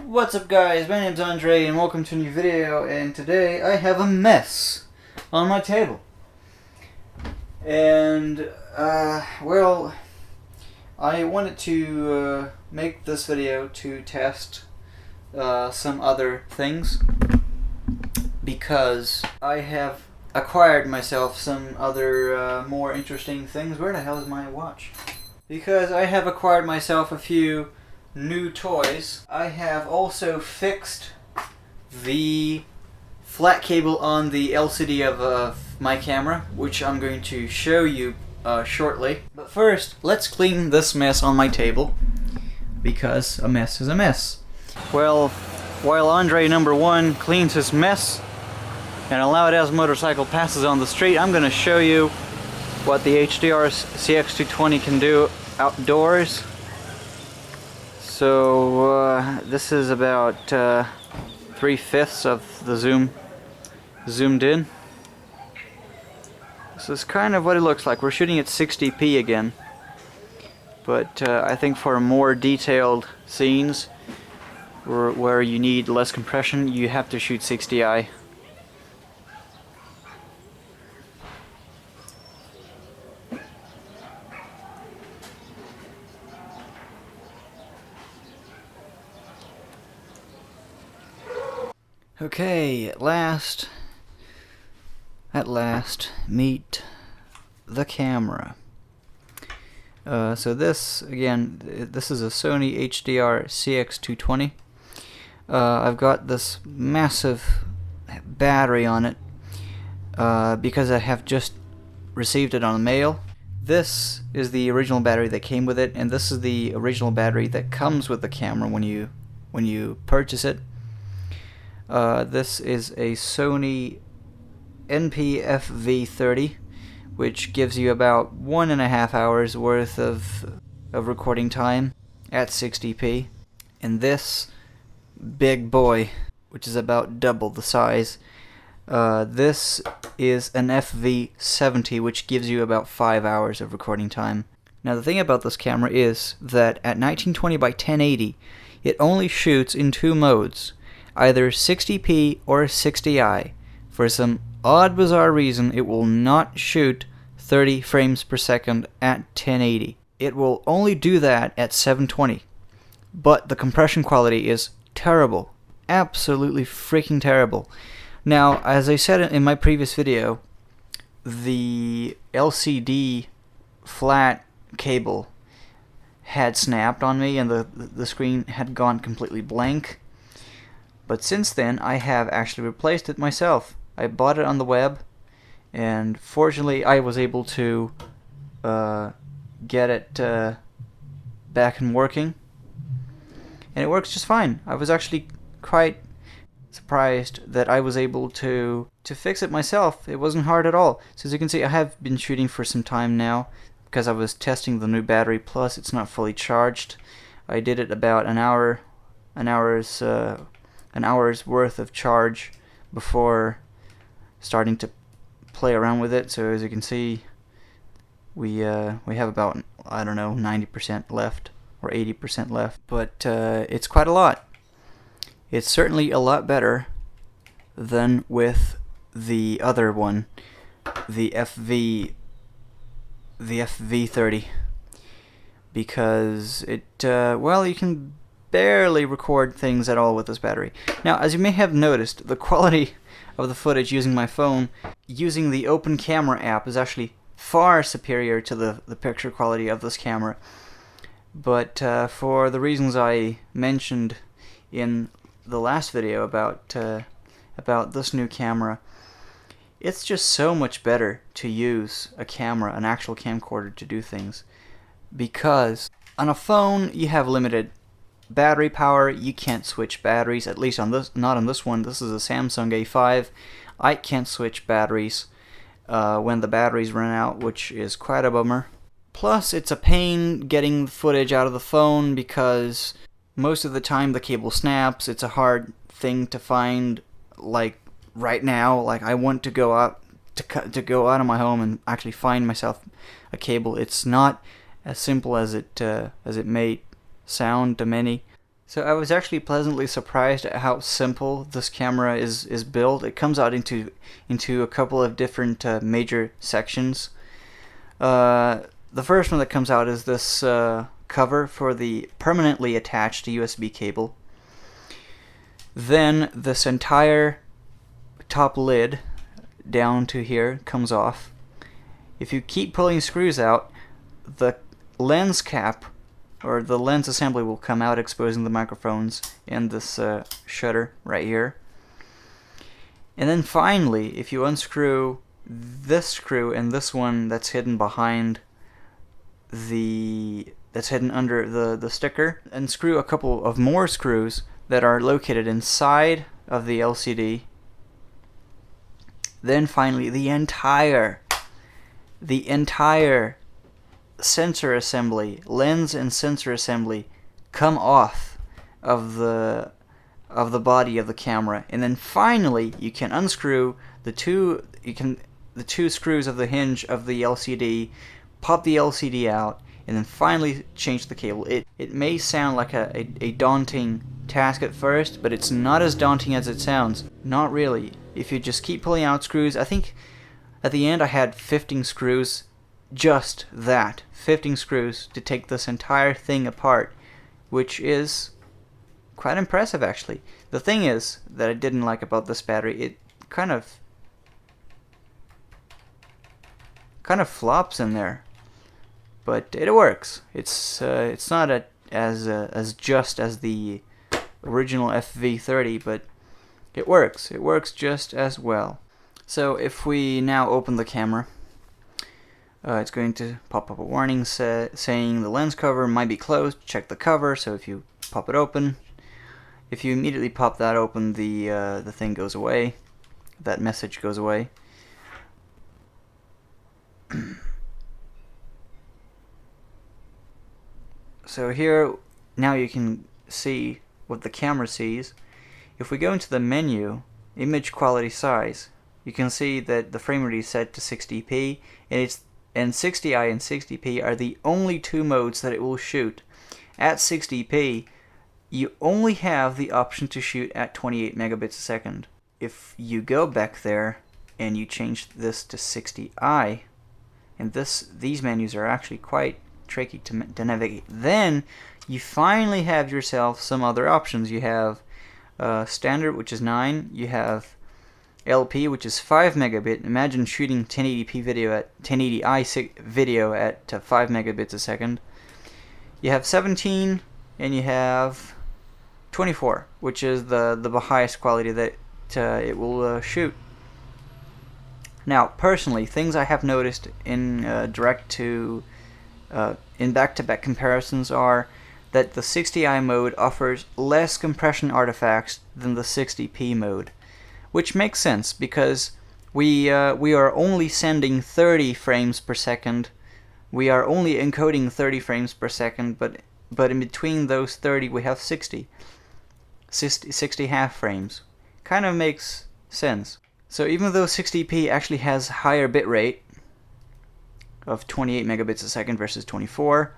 What's up guys, my name's Andre and welcome to a new video, and today I have a mess on my table. And, well, I wanted to make this video to test some other things because I have acquired myself some other more interesting things. Where the hell is my watch? Because I have acquired myself a few new toys. I have also fixed the flat cable on the LCD of my camera, which I'm going to show you shortly. But first, let's clean this mess on my table, because a mess is a mess. Well, while Andre number 1 cleans his mess and a loud ass motorcycle passes on the street, I'm going to show you what the Hdr Cx 220 can do outdoors. So this is about 3/5 of the zoomed in. This is kind of what it looks like. We're shooting at 60p again, but I think for more detailed scenes where you need less compression, you have to shoot 60i. Okay, at last, meet the camera. So this, again, this is a Sony Hdr Cx 220. I've got this massive battery on it because I have just received it on the mail. This is the original battery that came with it, and this is the original battery that comes with the camera when you purchase it. This is a Sony NP-FV30, which gives you about 1.5 hours worth of recording time at 60p. And this big boy, which is about double the size, this is an FV70, which gives you about 5 hours of recording time. Now the thing about this camera is that at 1920 by 1080, it only shoots in 2 modes, either 60p or 60i. For some odd bizarre reason, it will not shoot 30 frames per second at 1080. It will only do that at 720. But the compression quality is terrible. Absolutely freaking terrible. Now, as I said in my previous video, the LCD flat cable had snapped on me and the screen had gone completely blank. But since then, I have actually replaced it myself. I bought it on the web, and fortunately I was able to get it back and working. And it works just fine. I was actually quite surprised that I was able to fix it myself. It wasn't hard at all. So as you can see, I have been shooting for some time now, because I was testing the new battery, plus it's not fully charged. I did it about an hour's worth of charge before starting to play around with it. So as you can see, we have about, I don't know, 90% left or 80% left, but it's quite a lot. It's certainly a lot better than with the other one, the FV30, because it well, you can barely record things at all with this battery. Now, as you may have noticed, the quality of the footage using my phone, using the Open Camera app, is actually far superior to the picture quality of this camera. But for the reasons I mentioned in the last video about this new camera, it's just so much better to use a camera, an actual camcorder, to do things. Because on a phone, you have limited battery power. You can't switch batteries, at least on this, not on this one. This is a Samsung A5. I can't switch batteries when the batteries run out, which is quite a bummer. Plus, it's a pain getting footage out of the phone because most of the time the cable snaps. It's a hard thing to find, like right now. Like, I want to go out of my home and actually find myself a cable. It's not as simple as it may sound to many. So I was actually pleasantly surprised at how simple this camera is built. It comes out into a couple of different major sections. The first one that comes out is this cover for the permanently attached USB cable. Then this entire top lid down to here comes off. If you keep pulling screws out, the lens cap or the lens assembly will come out, exposing the microphones and this shutter right here. And then finally, if you unscrew this screw and this one that's hidden behind that's hidden under the sticker, and screw a couple of more screws that are located inside of the LCD, then finally the entire sensor assembly, lens and sensor assembly, come off of the body of the camera, and then finally you can unscrew the two screws of the hinge of the LCD, pop the LCD out, and then finally change the cable. It may sound like a daunting task at first, but it's not as daunting as it sounds. Not really. If you just keep pulling out screws, I think at the end I had 15 screws. Just that, 15 screws to take this entire thing apart, which is quite impressive actually. The thing is that I didn't like about this battery, it kind of flops in there, but it works. It's not as just as the original FV30, but it works. It works just as well. So if we now open the camera, it's going to pop up a warning saying the lens cover might be closed. Check the cover. So if you pop it open, if you immediately pop that open, the thing goes away. That message goes away. So here, now you can see what the camera sees. If we go into the menu, image quality size, you can see that the frame rate is set to 60p, and 60i and 60p are the only two modes that it will shoot. At 60p, you only have the option to shoot at 28 megabits a second. If you go back there and you change this to 60i, and these menus are actually quite tricky to navigate, then you finally have yourself some other options. You have standard, which is 9. You have LP, which is 5 megabit. Imagine shooting 1080p video at 1080i video at 5 megabits a second. You have 17, and you have 24, which is the highest quality that it will shoot. Now, personally, things I have noticed in in back-to-back comparisons are that the 60i mode offers less compression artifacts than the 60p mode, which makes sense because we are only sending 30 frames per second. We are only encoding 30 frames per second, but in between those 30 we have 60 half frames. Kind of makes sense. So even though 60p actually has higher bitrate of 28 megabits a second versus 24,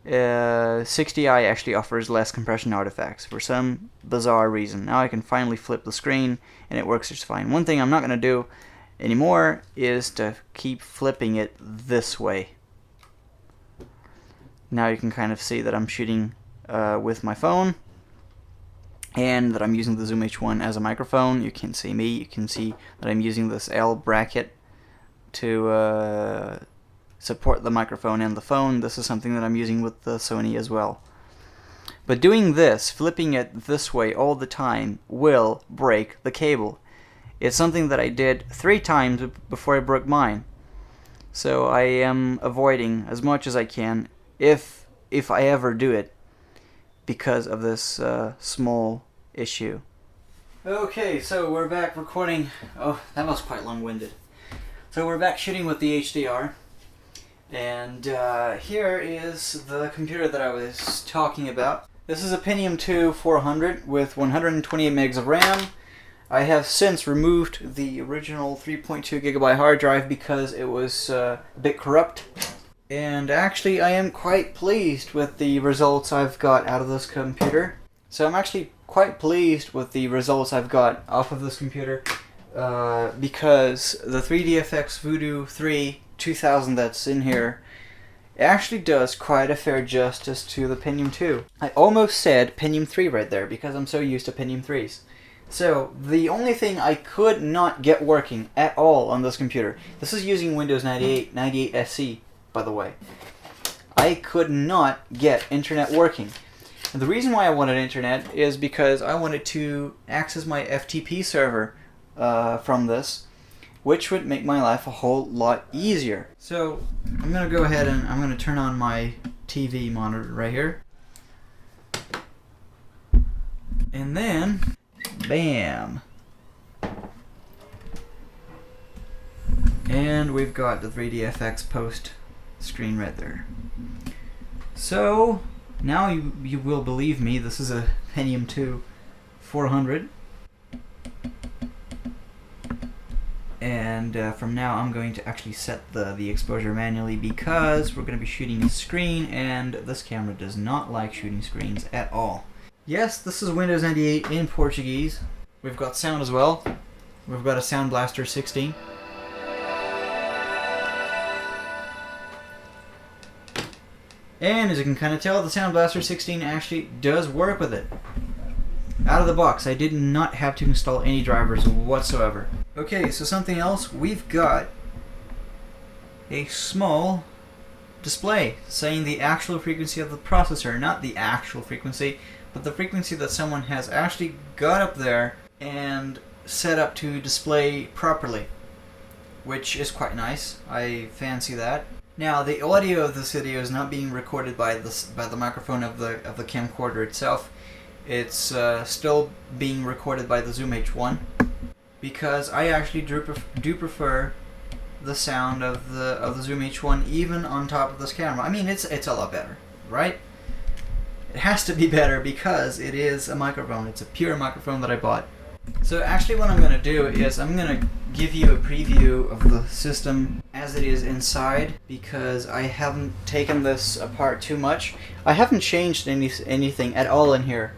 60i actually offers less compression artifacts for some bizarre reason. Now I can finally flip the screen and it works just fine. One thing I'm not going to do anymore is to keep flipping it this way. Now you can kind of see that I'm shooting with my phone, and that I'm using the Zoom H1 as a microphone. You can see me. You can see that I'm using this L bracket to support the microphone and the phone. This is something that I'm using with the Sony as well. But doing this, flipping it this way all the time, will break the cable. It's something that I did 3 times before I broke mine. So I am avoiding as much as I can, if I ever do it, because of this small issue. Okay, so we're back recording. Oh, that was quite long-winded. So we're back shooting with the HDR, and here is the computer that I was talking about. This is a Pentium II 400 with 128 megs of RAM. I have since removed the original 3.2 gigabyte hard drive because it was a bit corrupt. And actually I am quite pleased with the results I've got out of this computer. So I'm actually quite pleased with the results I've got off of this computer, because the 3DFX Voodoo 3 2000 that's in here actually does quite a fair justice to the Pentium II. I almost said Pentium 3 right there because I'm so used to Pentium 3s. So the only thing I could not get working at all on this computer, this is using Windows 98 SE, by the way. I could not get internet working. And the reason why I wanted internet is because I wanted to access my FTP server from this, which would make my life a whole lot easier. So I'm going to go ahead and I'm going to turn on my TV monitor right here. And then, bam! And we've got the 3DFX post screen right there. So now you will believe me, this is a Pentium II 400. And from now I'm going to actually set the exposure manually because we're going to be shooting a screen and this camera does not like shooting screens at all. Yes, this is Windows 98 in Portuguese. We've got sound as well. We've got a Sound Blaster 16. And as you can kind of tell, the Sound Blaster 16 actually does work with it. Out of the box, I did not have to install any drivers whatsoever. Okay, so something else, we've got a small display saying the actual frequency of the processor, not the actual frequency, but the frequency that someone has actually got up there and set up to display properly, which is quite nice. I fancy that. Now, the audio of this video is not being recorded by the microphone of the camcorder itself. It's still being recorded by the Zoom H1 because I actually do prefer the sound of the Zoom H1 even on top of this camera. I mean, it's a lot better, right? It has to be better because it is a microphone. It's a pure microphone that I bought. So actually what I'm going to do is I'm going to give you a preview of the system as it is inside because I haven't taken this apart too much. I haven't changed anything at all in here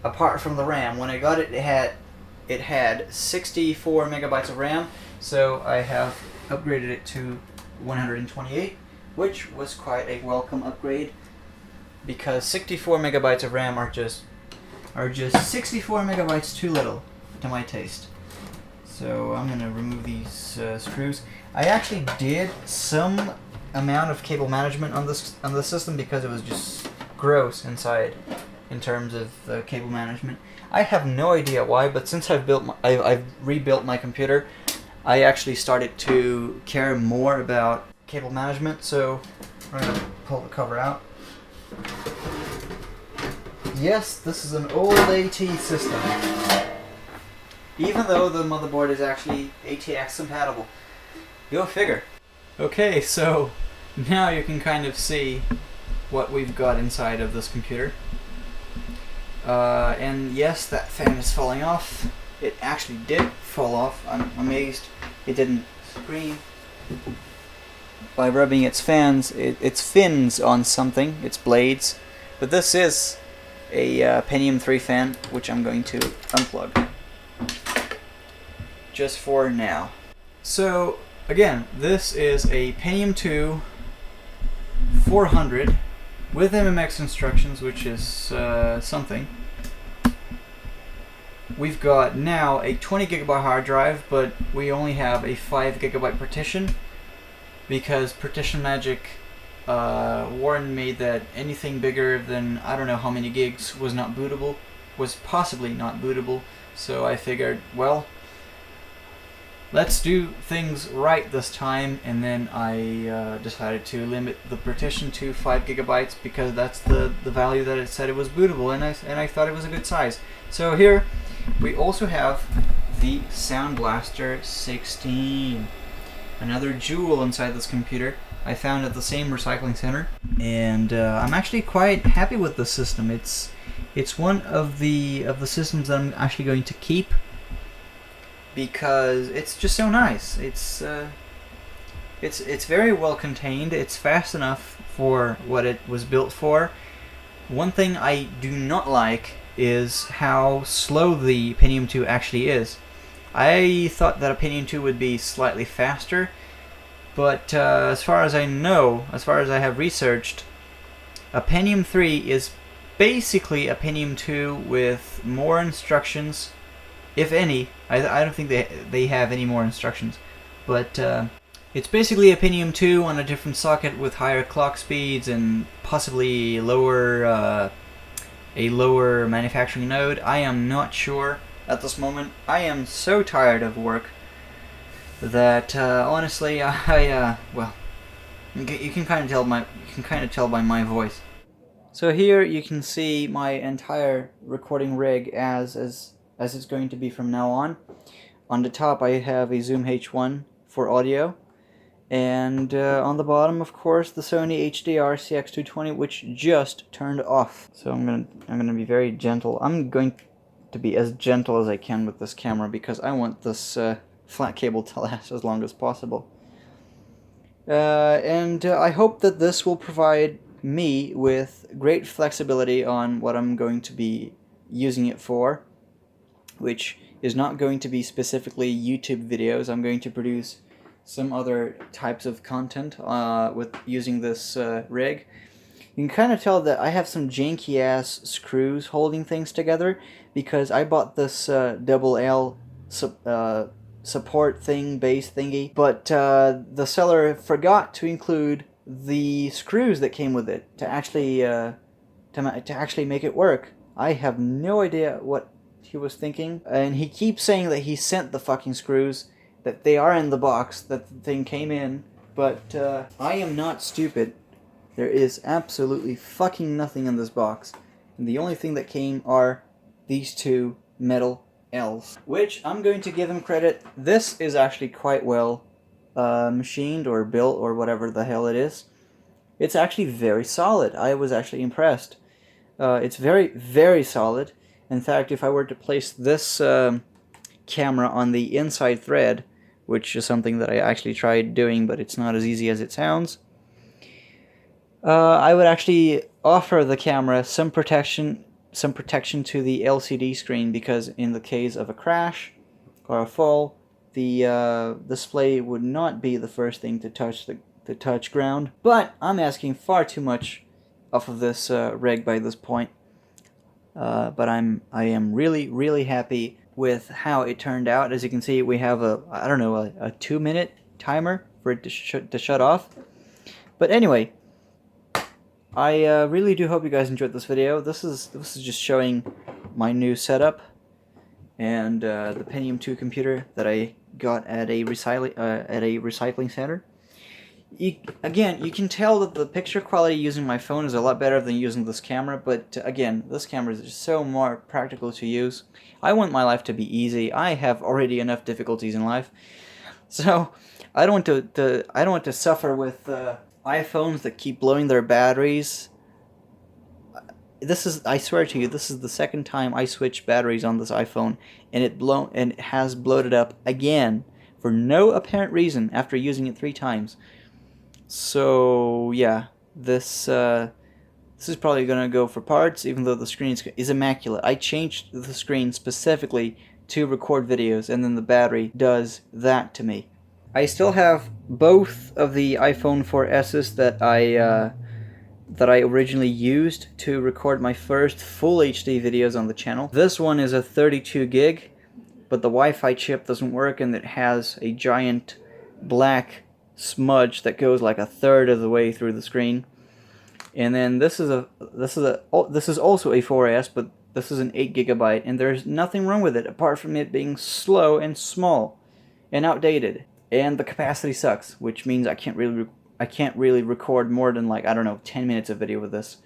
apart from the RAM. When I got it, it had 64 megabytes of RAM, so I have upgraded it to 128, which was quite a welcome upgrade because 64 megabytes of RAM are just 64 megabytes too little to my taste. So I'm going to remove these screws. I actually did some amount of cable management on the system because it was just gross inside in terms of cable management. I have no idea why, but since I've rebuilt my computer, I actually started to care more about cable management. So we're going to pull the cover out. Yes, this is an old AT system, even though the motherboard is actually ATX compatible. Go figure. Okay, so now you can kind of see what we've got inside of this computer. And yes, that fan is falling off. It actually did fall off. I'm amazed it didn't scream. By rubbing its fins on something, its blades. But this is a Pentium 3 fan, which I'm going to unplug. Just for now. So, again, this is a Pentium II 400 with MMX instructions, which is something. We've got now a 20 gigabyte hard drive, but we only have a 5 gigabyte partition because Partition Magic warned me that anything bigger than I don't know how many gigs was possibly not bootable. So I figured, well, let's do things right this time, and then I decided to limit the partition to 5 gigabytes because that's the value that it said it was bootable, and I thought it was a good size. So here we also have the Sound Blaster 16, another jewel inside this computer. I found at the same recycling center, and I'm actually quite happy with the system. It's one of the systems that I'm actually going to keep because it's just so nice. It's very well contained. It's fast enough for what it was built for. One thing I do not like is how slow the Pentium II actually is. I thought that a Pentium II would be slightly faster, but as far as I know, as far as I have researched, a Pentium III is basically a Pentium II with more instructions, if any. I don't think they have any more instructions, but it's basically a Pentium II on a different socket with higher clock speeds and possibly lower a lower manufacturing node. I am not sure at this moment. I am so tired of work that honestly, well, you can kind of tell by my voice. So here you can see my entire recording rig as it's going to be from now on. On the top I have a Zoom H1 for audio, and on the bottom, of course, the Sony Hdr Cx 220, which just turned off. So I'm gonna be very gentle. I'm going to be as gentle as I can with this camera because I want this flat cable to last as long as possible. And I hope that this will provide me with great flexibility on what I'm going to be using it for, which is not going to be specifically YouTube videos. I'm going to produce some other types of content with using this rig. You can kind of tell that I have some janky ass screws holding things together because I bought this double L support thing, base thingy, but the seller forgot to include the screws that came with it to actually make it work. I have no idea what he was thinking, and he keeps saying that he sent the fucking screws, that they are in the box, that the thing came in, but I am not stupid. There is absolutely fucking nothing in this box, and the only thing that came are these two metal L's, which I'm going to give him credit. This is actually quite well machined or built or whatever the hell it is. It's actually very solid. I was actually impressed. It's very, very solid. In fact, if I were to place this camera on the inside thread, which is something that I actually tried doing, but it's not as easy as it sounds, I would actually offer the camera some protection to the LCD screen, because in the case of a crash or a fall, the display would not be the first thing to touch ground. But I'm asking far too much off of this rig by this point. But I am really, really happy with how it turned out. As you can see, we have a 2-minute timer for it to shut off. But anyway, I really do hope you guys enjoyed this video. This is just showing my new setup and the Pentium II computer that I got at a recycling center. Again, you can tell that the picture quality using my phone is a lot better than using this camera, but again, this camera is just so more practical to use. I want my life to be easy. I have already enough difficulties in life, so I don't want to suffer with iPhones that keep blowing their batteries. I swear to you, this is the second time I switched batteries on this iPhone, and it has bloated up again for no apparent reason after using it 3 times. So yeah, this is probably gonna go for parts, even though the screen is immaculate. I changed the screen specifically to record videos, and then the battery does that to me. I still have both of the iPhone 4S's that I originally used to record my first full HD videos on the channel. This one is a 32 gig, but the Wi-Fi chip doesn't work, and it has a giant black smudge that goes like 1/3 of the way through the screen. And then this is also a 4S, but this is an 8 GB, and there's nothing wrong with it apart from it being slow and small and outdated. And the capacity sucks, which means I can't really record more than, like, I don't know, 10 minutes of video with this.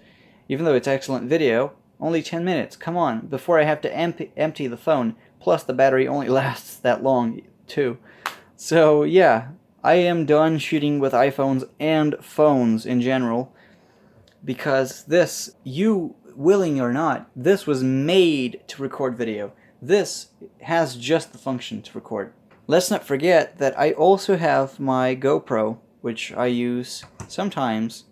Even though it's excellent video, only 10 minutes. Come on, before I have to empty the phone. Plus the battery only lasts that long too. So yeah, I am done shooting with iPhones and phones in general, because this, you willing or not, this was made to record video. This has just the function to record. Let's not forget that I also have my GoPro, which I use sometimes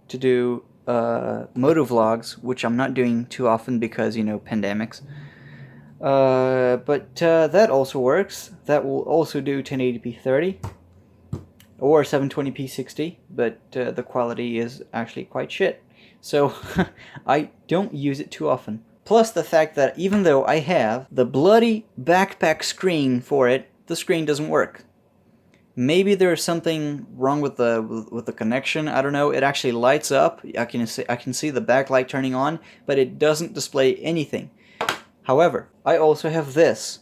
to do motovlogs, which I'm not doing too often because, you know, pandemics. But that also works. That will also do 1080p 30 or 720p 60, but the quality is actually quite shit. So I don't use it too often. Plus the fact that even though I have the bloody backpack screen for it, the screen doesn't work. Maybe there's something wrong with the connection. I don't know. It actually lights up. I can see the backlight turning on, but it doesn't display anything. However, I also have this,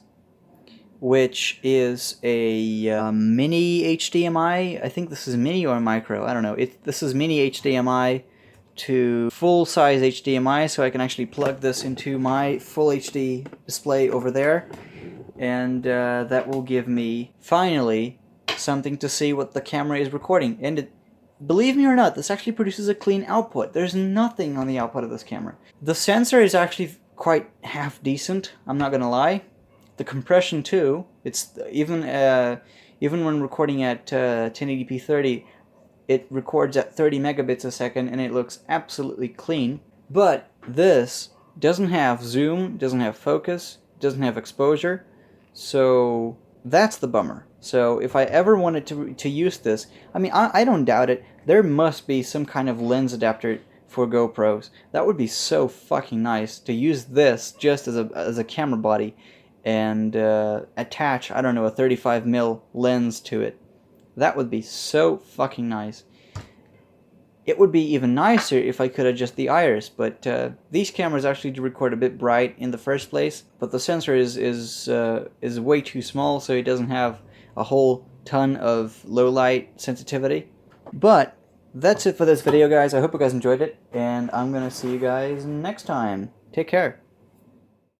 which is a mini HDMI. I think this is mini or micro. I don't know. This is mini HDMI to full-size HDMI, so I can actually plug this into my full HD display over there, and that will give me finally something to see what the camera is recording. And believe me or not, this actually produces a clean output. There's nothing on the output of this camera. The sensor is actually quite half decent, I'm not gonna lie. The compression too, it's even when recording at 1080p 30, it records at 30 megabits a second and it looks absolutely clean. But this doesn't have zoom, doesn't have focus, doesn't have exposure, so that's the bummer. So if I ever wanted to use this, I mean, I don't doubt it, there must be some kind of lens adapter for GoPros. That would be so fucking nice to use this just as a camera body and attach, I don't know, a 35mm lens to it. That would be so fucking nice. It would be even nicer if I could adjust the iris, but these cameras actually do record a bit bright in the first place, but the sensor is way too small, so it doesn't have a whole ton of low light sensitivity. But that's it for this video, guys. I hope you guys enjoyed it, and I'm gonna see you guys next time. Take care.